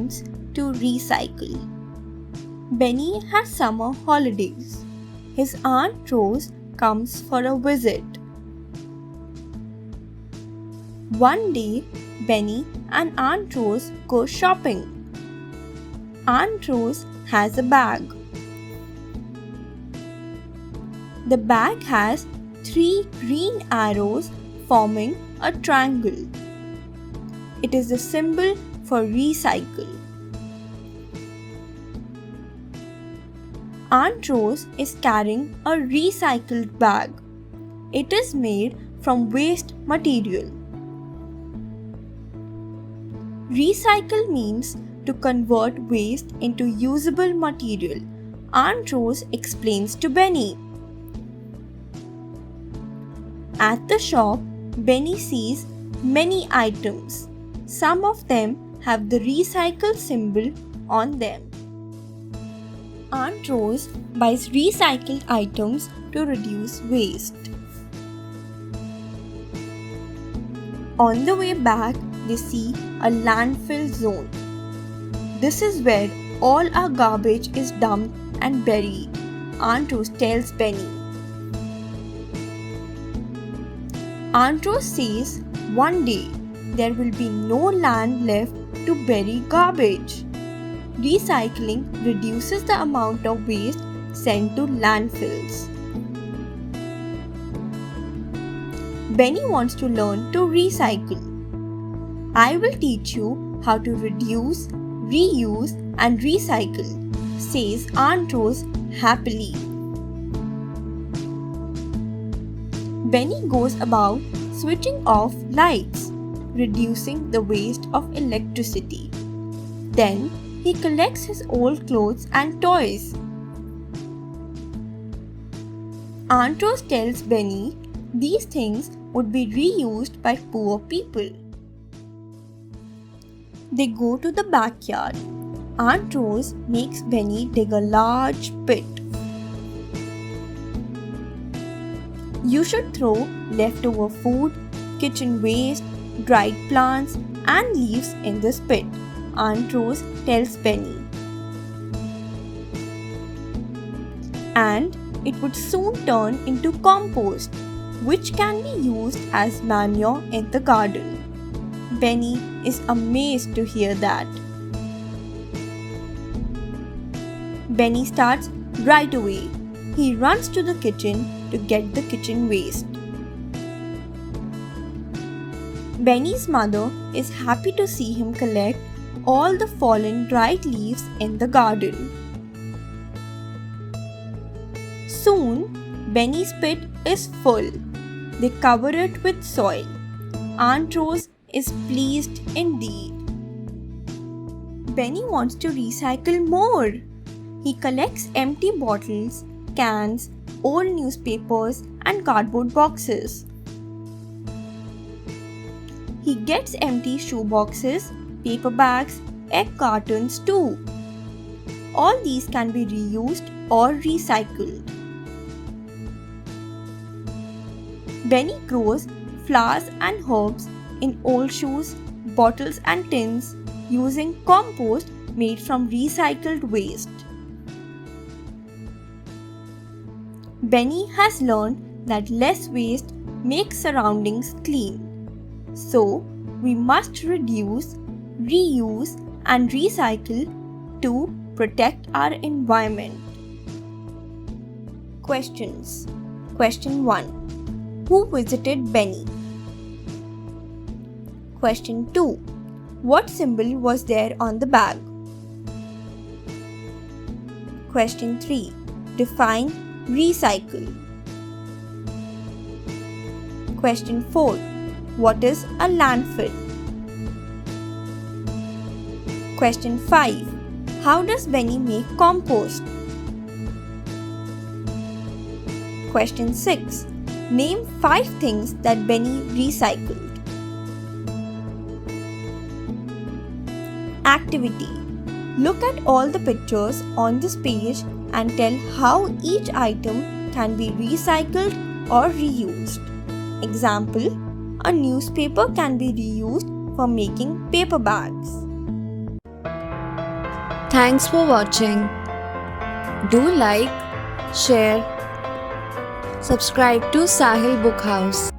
items to recycle. Benny has summer holidays. His Aunt Rose comes for a visit. One day, Benny and Aunt Rose go shopping. Aunt Rose has a bag. The bag has 3 green arrows forming a triangle. It is the symbol for recycle. Aunt Rose is carrying a recycled bag. It is made from waste material. Recycle means to convert waste into usable material. Aunt Rose explains to Benny. At the shop, Benny sees many items. Some of them have the recycle symbol on them. Aunt Rose buys recycled items to reduce waste. On the way back, they see a landfill zone. This is where all our garbage is dumped and buried, Aunt Rose tells Benny. Aunt Rose says one day there will be no land left to bury garbage. Recycling reduces the amount of waste sent to landfills. Benny wants to learn to recycle. I will teach you how to reduce, reuse, and recycle, says Aunt Rose happily. Benny goes about switching off lights, reducing the waste of electricity. Then he collects his old clothes and toys. Aunt Rose tells Benny these things would be reused by poor people. They go to the backyard. Aunt Rose makes Benny dig a large pit. You should throw leftover food, kitchen waste, dried plants, and leaves in this pit, Aunt Rose tells Benny. And it would soon turn into compost, which can be used as manure in the garden. Benny is amazed to hear that. Benny starts right away. He runs to the kitchen to get the kitchen waste. Benny's mother is happy to see him collect all the fallen dried leaves in the garden. Soon, Benny's pit is full. They cover it with soil. Aunt Rose is pleased indeed. Benny wants to recycle more. He collects empty bottles, cans, old newspapers, and cardboard boxes. He gets empty shoe boxes, paper bags, egg cartons too. All these can be reused or recycled. Benny grows flowers and herbs in old shoes, bottles, and tins using compost made from recycled waste. Benny has learned that less waste makes surroundings clean. So, we must reduce, reuse, and recycle to protect our environment. Questions. Question 1. Who visited Benny? Question 2. What symbol was there on the bag? Question 3. Define recycle. Question 4. What is a landfill? Question 5. How does Benny make compost? Question 6. Name 5 things that Benny recycled. Activity. Look at all the pictures on this page and tell how each item can be recycled or reused. Example, a newspaper can be reused for making paper bags. Thanks for watching. Do like, share, subscribe to Sahil Book House.